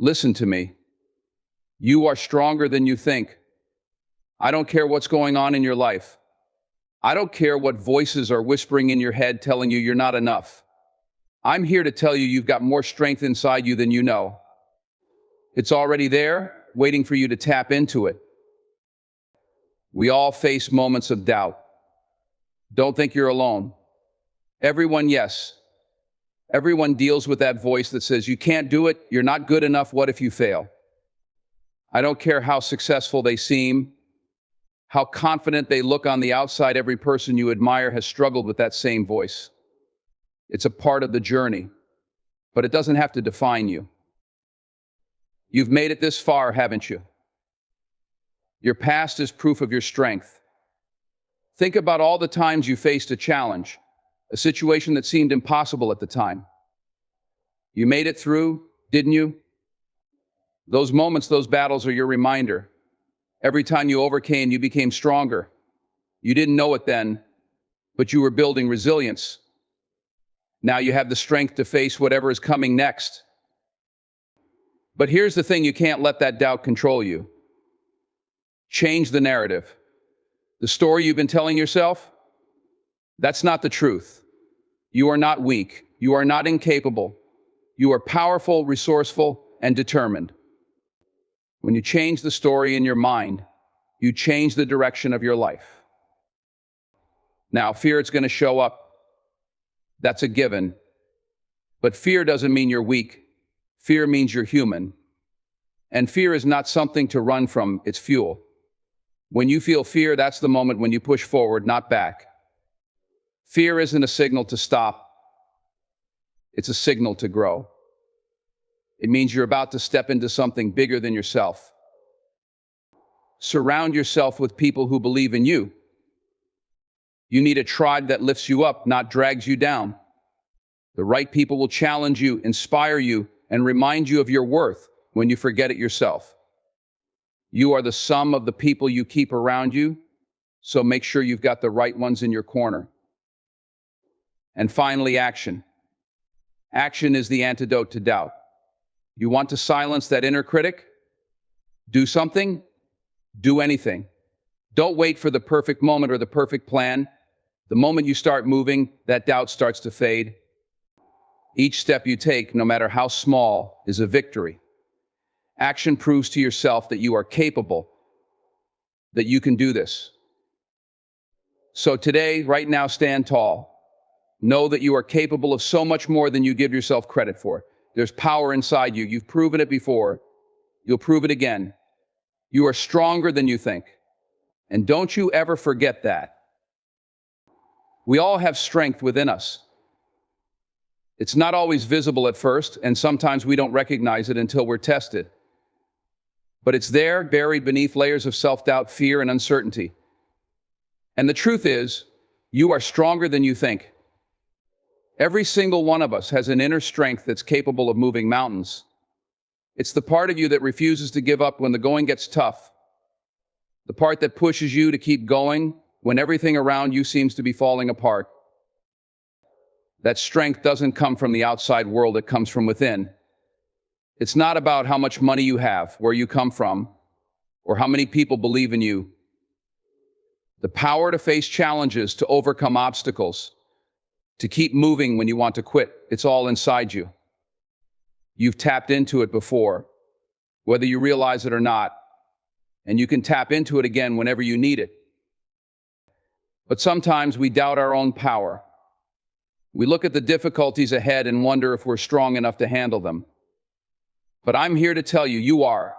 Listen to me. You are stronger than you think. I don't care what's going on in your life. I don't care what voices are whispering in your head telling you you're not enough. I'm here to tell you you've got more strength inside you than you know. It's already there, waiting for you to tap into it. We all face moments of doubt. Don't think you're alone. Everyone, yes. Everyone deals with that voice that says, you can't do it, you're not good enough, what if you fail? I don't care how successful they seem, how confident they look on the outside, every person you admire has struggled with that same voice. It's a part of the journey, but it doesn't have to define you. You've made it this far, haven't you? Your past is proof of your strength. Think about all the times you faced a challenge, a situation that seemed impossible at the time. You made it through, didn't you? Those moments, those battles are your reminder. Every time you overcame, you became stronger. You didn't know it then, but you were building resilience. Now you have the strength to face whatever is coming next. But here's the thing, you can't let that doubt control you. Change the narrative. The story you've been telling yourself, that's not the truth. You are not weak. You are not incapable. You are powerful, resourceful, and determined. When you change the story in your mind, you change the direction of your life. Now, fear is going to show up. That's a given. But fear doesn't mean you're weak. Fear means you're human. And fear is not something to run from, it's fuel. When you feel fear, that's the moment when you push forward, not back. Fear isn't a signal to stop. It's a signal to grow. It means you're about to step into something bigger than yourself. Surround yourself with people who believe in you. You need a tribe that lifts you up, not drags you down. The right people will challenge you, inspire you, and remind you of your worth when you forget it yourself. You are the sum of the people you keep around you, so make sure you've got the right ones in your corner. And finally, action. Action is the antidote to doubt. You want to silence that inner critic? Do something? Do anything. Don't wait for the perfect moment or the perfect plan. The moment you start moving, that doubt starts to fade. Each step you take, no matter how small, is a victory. Action proves to yourself that you are capable, that you can do this. So today, right now, stand tall. Know that you are capable of so much more than you give yourself credit for. There's power inside you. You've proven it before. You'll prove it again. You are stronger than you think. And don't you ever forget that. We all have strength within us. It's not always visible at first, and sometimes we don't recognize it until we're tested. But it's there, buried beneath layers of self-doubt, fear, and uncertainty. And the truth is, you are stronger than you think. Every single one of us has an inner strength that's capable of moving mountains. It's the part of you that refuses to give up when the going gets tough. The part that pushes you to keep going when everything around you seems to be falling apart. That strength doesn't come from the outside world, it comes from within. It's not about how much money you have, where you come from, or how many people believe in you. The power to face challenges, to overcome obstacles, to keep moving when you want to quit, it's all inside you. You've tapped into it before, whether you realize it or not, and you can tap into it again whenever you need it. But sometimes we doubt our own power. We look at the difficulties ahead and wonder if we're strong enough to handle them. But I'm here to tell you, you are.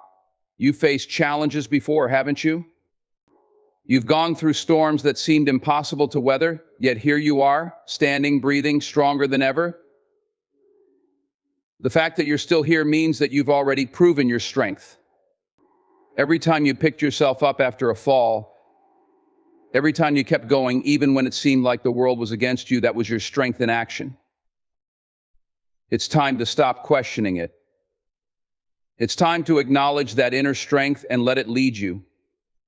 You've faced challenges before, haven't you? You've gone through storms that seemed impossible to weather, yet here you are, standing, breathing, stronger than ever. The fact that you're still here means that you've already proven your strength. Every time you picked yourself up after a fall, every time you kept going, even when it seemed like the world was against you, that was your strength in action. It's time to stop questioning it. It's time to acknowledge that inner strength and let it lead you.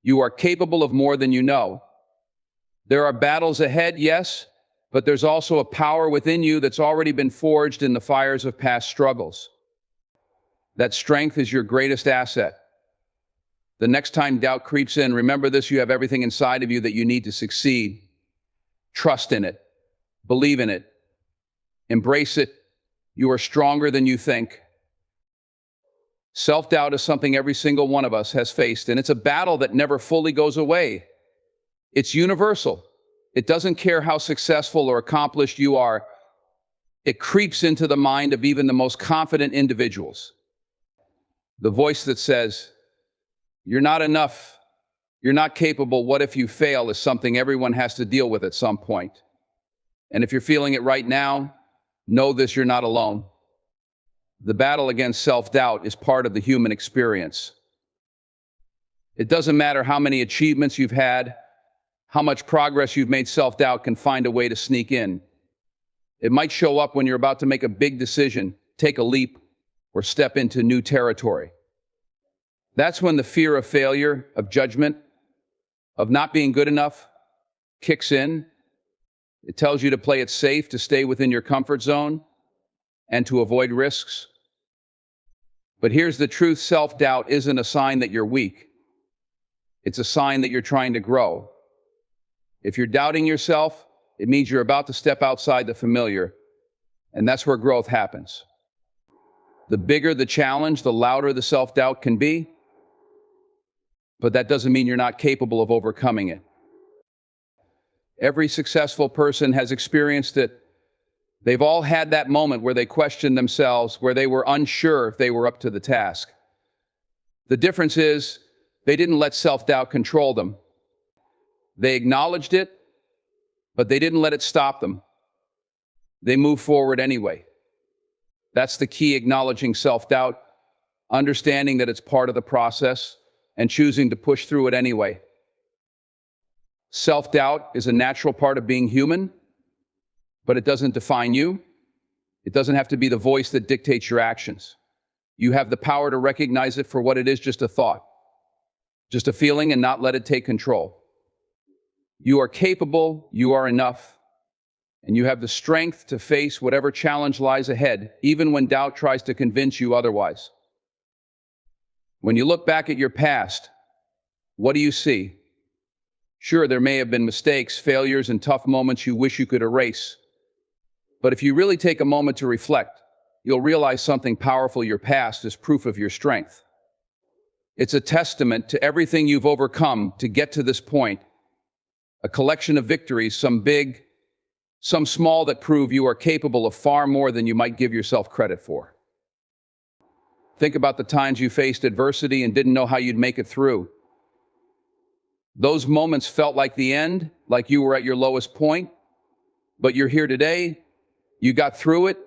You are capable of more than you know. There are battles ahead, yes, but there's also a power within you that's already been forged in the fires of past struggles. That strength is your greatest asset. The next time doubt creeps in, remember this: you have everything inside of you that you need to succeed. Trust in it. Believe in it. Embrace it. You are stronger than you think. Self-doubt is something every single one of us has faced, and it's a battle that never fully goes away. It's universal. It doesn't care how successful or accomplished you are. It creeps into the mind of even the most confident individuals. The voice that says, "You're not enough. You're not capable. What if you fail?" is something everyone has to deal with at some point. And if you're feeling it right now, know this: you're not alone. The battle against self-doubt is part of the human experience. It doesn't matter how many achievements you've had, how much progress you've made, self-doubt can find a way to sneak in. It might show up when you're about to make a big decision, take a leap, or step into new territory. That's when the fear of failure, of judgment, of not being good enough kicks in. It tells you to play it safe, to stay within your comfort zone, and to avoid risks. But here's the truth: self-doubt isn't a sign that you're weak. It's a sign that you're trying to grow. If you're doubting yourself, it means you're about to step outside the familiar, and that's where growth happens. The bigger the challenge, the louder the self-doubt can be, but that doesn't mean you're not capable of overcoming it. Every successful person has experienced it. They've all had that moment where they questioned themselves, where they were unsure if they were up to the task. The difference is, they didn't let self-doubt control them. They acknowledged it, but they didn't let it stop them. They moved forward anyway. That's the key: acknowledging self-doubt, understanding that it's part of the process, and choosing to push through it anyway. Self-doubt is a natural part of being human, but it doesn't define you. It doesn't have to be the voice that dictates your actions. You have the power to recognize it for what it is: just a thought, just a feeling, and not let it take control. You are capable, you are enough, and you have the strength to face whatever challenge lies ahead, even when doubt tries to convince you otherwise. When you look back at your past, what do you see? Sure, there may have been mistakes, failures, and tough moments you wish you could erase. But if you really take a moment to reflect, you'll realize something powerful: your past is proof of your strength. It's a testament to everything you've overcome to get to this point. A collection of victories, some big, some small, that prove you are capable of far more than you might give yourself credit for. Think about the times you faced adversity and didn't know how you'd make it through. Those moments felt like the end, like you were at your lowest point, but you're here today. You got through it.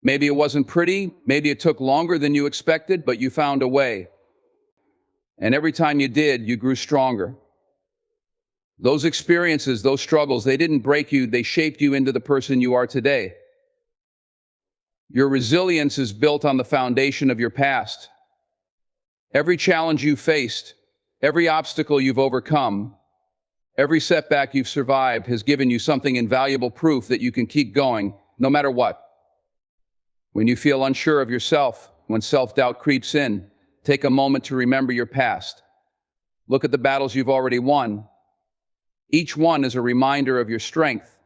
Maybe it wasn't pretty, maybe it took longer than you expected, but you found a way. And every time you did, you grew stronger. Those experiences, those struggles, they didn't break you, they shaped you into the person you are today. Your resilience is built on the foundation of your past. Every challenge you faced, every obstacle you've overcome, every setback you've survived has given you something invaluable: proof that you can keep going, no matter what. When you feel unsure of yourself, when self-doubt creeps in, take a moment to remember your past. Look at the battles you've already won. Each one is a reminder of your strength,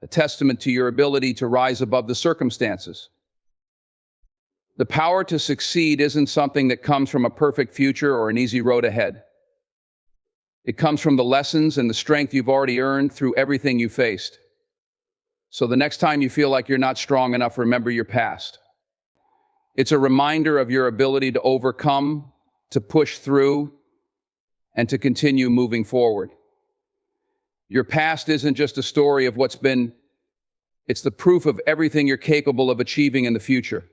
a testament to your ability to rise above the circumstances. The power to succeed isn't something that comes from a perfect future or an easy road ahead. It comes from the lessons and the strength you've already earned through everything you faced. So the next time you feel like you're not strong enough, remember your past. It's a reminder of your ability to overcome, to push through, and to continue moving forward. Your past isn't just a story of what's been, it's the proof of everything you're capable of achieving in the future.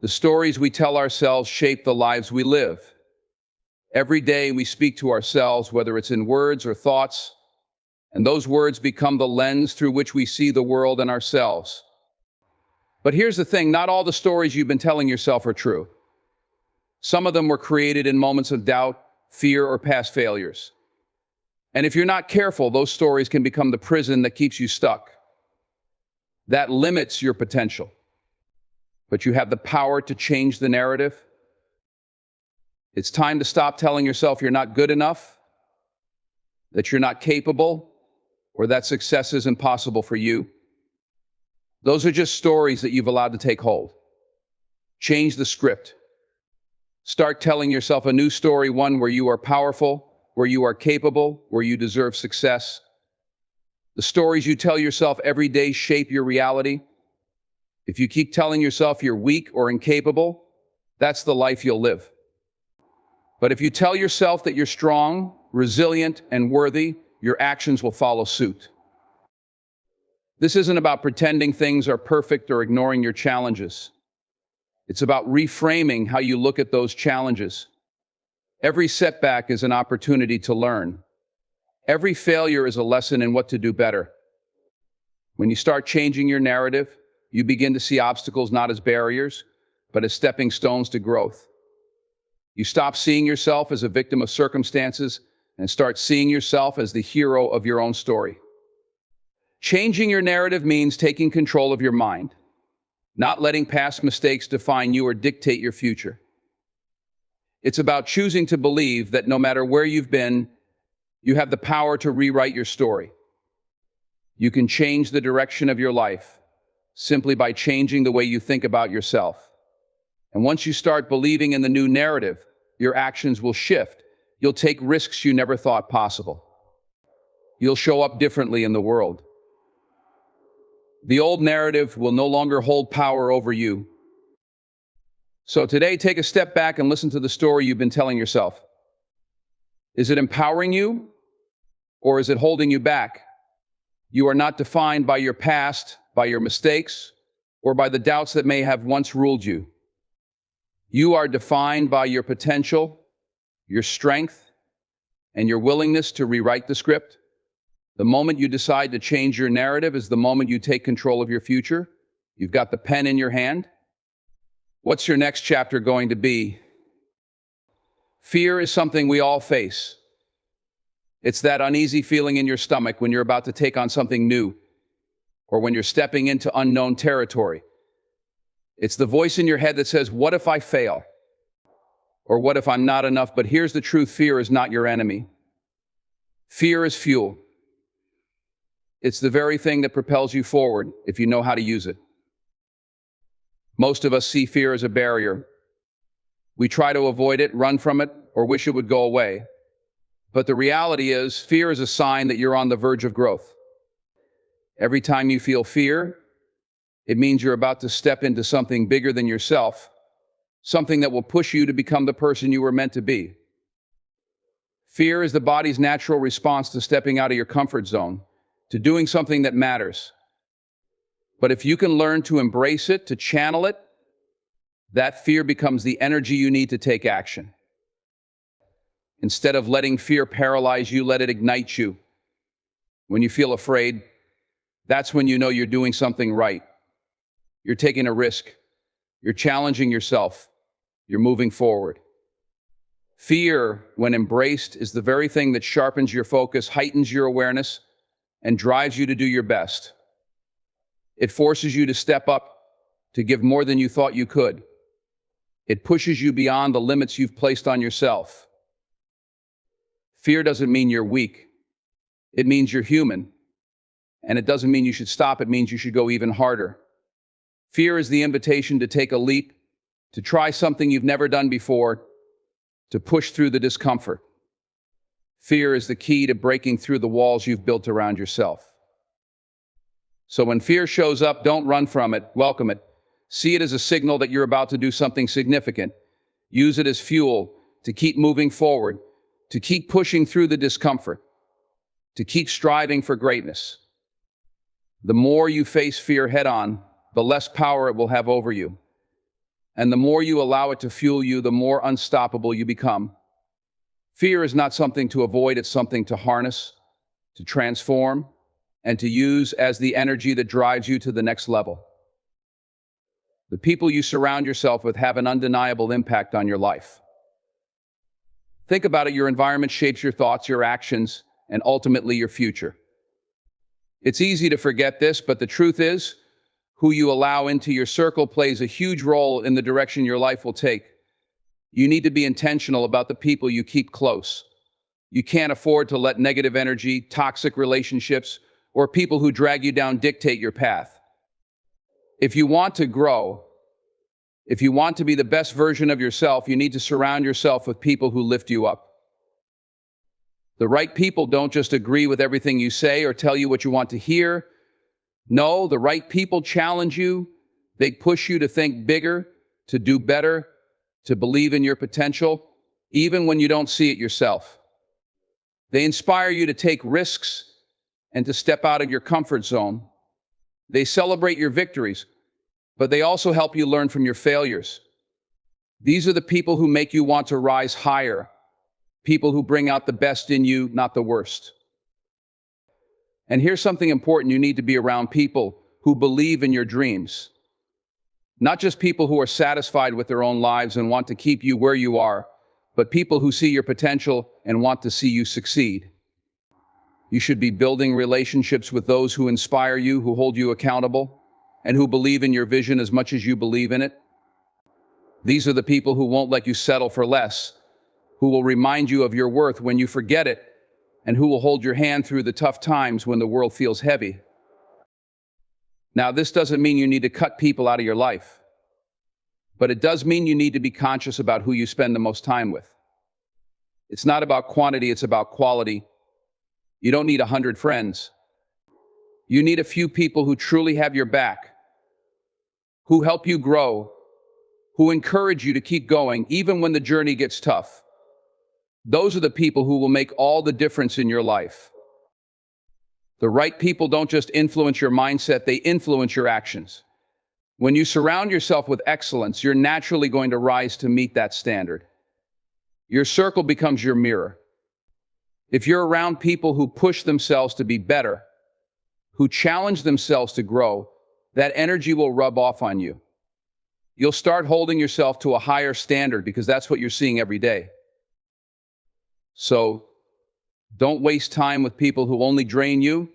The stories we tell ourselves shape the lives we live. Every day we speak to ourselves, whether it's in words or thoughts, and those words become the lens through which we see the world and ourselves. But here's the thing: not all the stories you've been telling yourself are true. Some of them were created in moments of doubt, fear, or past failures. And if you're not careful, those stories can become the prison that keeps you stuck. That limits your potential. but you have the power to change the narrative. It's time to stop telling yourself you're not good enough, that you're not capable, or that success is impossible for you. Those are just stories that you've allowed to take hold. Change the script. Start telling yourself a new story, one where you are powerful, where you are capable, where you deserve success. The stories you tell yourself every day shape your reality. If you keep telling yourself you're weak or incapable, that's the life you'll live. But if you tell yourself that you're strong, resilient, and worthy, your actions will follow suit. This isn't about pretending things are perfect or ignoring your challenges. It's about reframing how you look at those challenges. Every setback is an opportunity to learn. Every failure is a lesson in what to do better. When you start changing your narrative, you begin to see obstacles not as barriers, but as stepping stones to growth. You stop seeing yourself as a victim of circumstances and start seeing yourself as the hero of your own story. Changing your narrative means taking control of your mind, not letting past mistakes define you or dictate your future. It's about choosing to believe that no matter where you've been, you have the power to rewrite your story. You can change the direction of your life simply by changing the way you think about yourself. And once you start believing in the new narrative, your actions will shift. You'll take risks you never thought possible. You'll show up differently in the world. The old narrative will no longer hold power over you. So today, take a step back and listen to the story you've been telling yourself. Is it empowering you, or is it holding you back? You are not defined by your past, by your mistakes, or by the doubts that may have once ruled you. You are defined by your potential, your strength, and your willingness to rewrite the script. The moment you decide to change your narrative is the moment you take control of your future. You've got the pen in your hand. What's your next chapter going to be? Fear is something we all face. It's that uneasy feeling in your stomach when you're about to take on something new, or when you're stepping into unknown territory. It's the voice in your head that says, "What if I fail?" Or "What if I'm not enough?" But here's the truth: fear is not your enemy. Fear is fuel. It's the very thing that propels you forward if you know how to use it. Most of us see fear as a barrier. We try to avoid it, run from it, or wish it would go away. But the reality is, fear is a sign that you're on the verge of growth. Every time you feel fear, it means you're about to step into something bigger than yourself, something that will push you to become the person you were meant to be. Fear is the body's natural response to stepping out of your comfort zone, to doing something that matters. But if you can learn to embrace it, to channel it, that fear becomes the energy you need to take action. Instead of letting fear paralyze you, let it ignite you. When you feel afraid, that's when you know you're doing something right. You're taking a risk. You're challenging yourself. You're moving forward. Fear, when embraced, is the very thing that sharpens your focus, heightens your awareness, and drives you to do your best. It forces you to step up, to give more than you thought you could. It pushes you beyond the limits you've placed on yourself. Fear doesn't mean you're weak. It means you're human. And it doesn't mean you should stop. It means you should go even harder. Fear is the invitation to take a leap, to try something you've never done before, to push through the discomfort. Fear is the key to breaking through the walls you've built around yourself. So when fear shows up, don't run from it, welcome it. See it as a signal that you're about to do something significant. Use it as fuel to keep moving forward, to keep pushing through the discomfort, to keep striving for greatness. The more you face fear head-on, the less power it will have over you. And the more you allow it to fuel you, the more unstoppable you become. Fear is not something to avoid, it's something to harness, to transform, and to use as the energy that drives you to the next level. The people you surround yourself with have an undeniable impact on your life. Think about it, your environment shapes your thoughts, your actions, and ultimately your future. It's easy to forget this, but the truth is, Who you allow into your circle plays a huge role in the direction your life will take. You need to be intentional about the people you keep close. You can't afford to let negative energy, toxic relationships, or people who drag you down dictate your path. If you want to grow, if you want to be the best version of yourself, you need to surround yourself with people who lift you up. The right people don't just agree with everything you say or tell you what you want to hear. No, the right people challenge you. They push you to think bigger, to do better, to believe in your potential, even when you don't see it yourself. They inspire you to take risks and to step out of your comfort zone. They celebrate your victories, but they also help you learn from your failures. These are the people who make you want to rise higher, people who bring out the best in you, not the worst. And here's something important: you need to be around people who believe in your dreams. Not just people who are satisfied with their own lives and want to keep you where you are, but people who see your potential and want to see you succeed. You should be building relationships with those who inspire you, who hold you accountable, and who believe in your vision as much as you believe in it. These are the people who won't let you settle for less, who will remind you of your worth when you forget it, and who will hold your hand through the tough times when the world feels heavy. Now, this doesn't mean you need to cut people out of your life, but it does mean you need to be conscious about who you spend the most time with. It's not about quantity, it's about quality. You don't need 100 friends. You need a few people who truly have your back, who help you grow, who encourage you to keep going even when the journey gets tough. Those are the people who will make all the difference in your life. The right people don't just influence your mindset, they influence your actions. When you surround yourself with excellence, you're naturally going to rise to meet that standard. Your circle becomes your mirror. If you're around people who push themselves to be better, who challenge themselves to grow, that energy will rub off on you. You'll start holding yourself to a higher standard because that's what you're seeing every day. So, don't waste time with people who only drain you,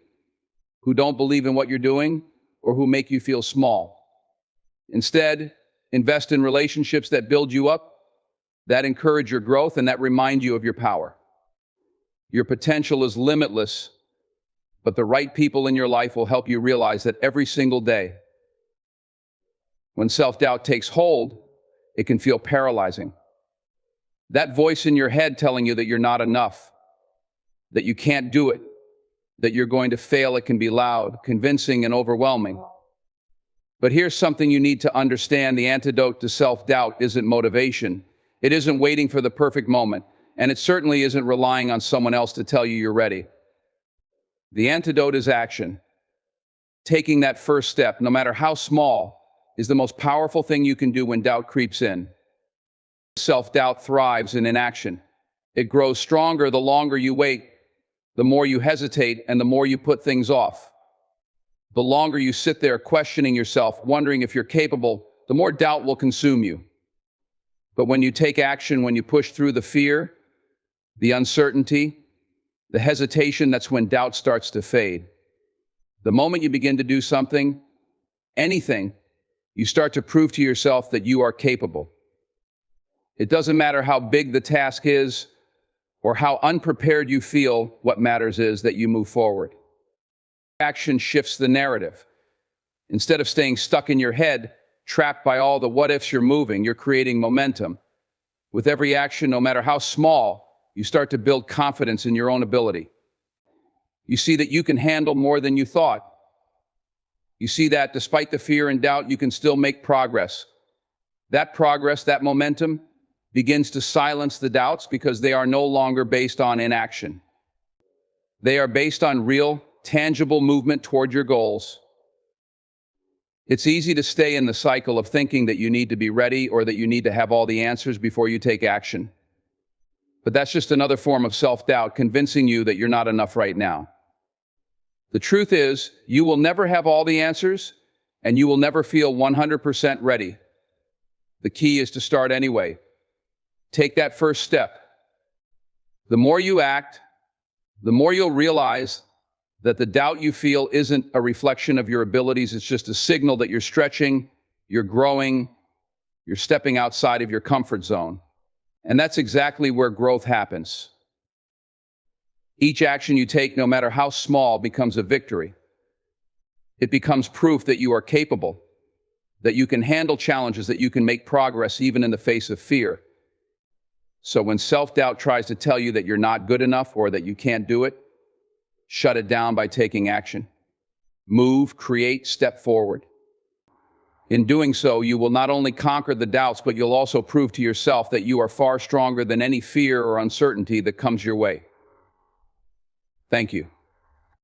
who don't believe in what you're doing, or who make you feel small. Instead, invest in relationships that build you up, that encourage your growth, and that remind you of your power. Your potential is limitless, but the right people in your life will help you realize that every single day. When self-doubt takes hold, it can feel paralyzing. That voice in your head telling you that you're not enough, that you can't do it, that you're going to fail, it can be loud, convincing, and overwhelming. But here's something you need to understand: the antidote to self-doubt isn't motivation. It isn't waiting for the perfect moment, and it certainly isn't relying on someone else to tell you you're ready. The antidote is action. Taking that first step, no matter how small, is the most powerful thing you can do when doubt creeps in. Self-doubt thrives in inaction. It grows stronger the longer you wait, the more you hesitate, and the more you put things off. The longer you sit there questioning yourself, wondering if you're capable, the more doubt will consume you. But when you take action, when you push through the fear, the uncertainty, the hesitation, that's when doubt starts to fade. The moment you begin to do something, anything, you start to prove to yourself that you are capable. It doesn't matter how big the task is or how unprepared you feel, what matters is that you move forward. Action shifts the narrative. Instead of staying stuck in your head, trapped by all the what ifs, you're moving, you're creating momentum. With every action, no matter how small, you start to build confidence in your own ability. You see that you can handle more than you thought. You see that despite the fear and doubt, you can still make progress. That progress, that momentum, begins to silence the doubts because they are no longer based on inaction. They are based on real, tangible movement toward your goals. It's easy to stay in the cycle of thinking that you need to be ready or that you need to have all the answers before you take action. But that's just another form of self-doubt convincing you that you're not enough right now. The truth is, you will never have all the answers, and you will never feel 100% ready. The key is to start anyway. Take that first step. The more you act, the more you'll realize that the doubt you feel isn't a reflection of your abilities. It's just a signal that you're stretching, you're growing, you're stepping outside of your comfort zone. And that's exactly where growth happens. Each action you take, no matter how small, becomes a victory. It becomes proof that you are capable, that you can handle challenges, that you can make progress even in the face of fear. So when self-doubt tries to tell you that you're not good enough or that you can't do it, shut it down by taking action. Move, create, step forward. In doing so, you will not only conquer the doubts, but you'll also prove to yourself that you are far stronger than any fear or uncertainty that comes your way. Thank you.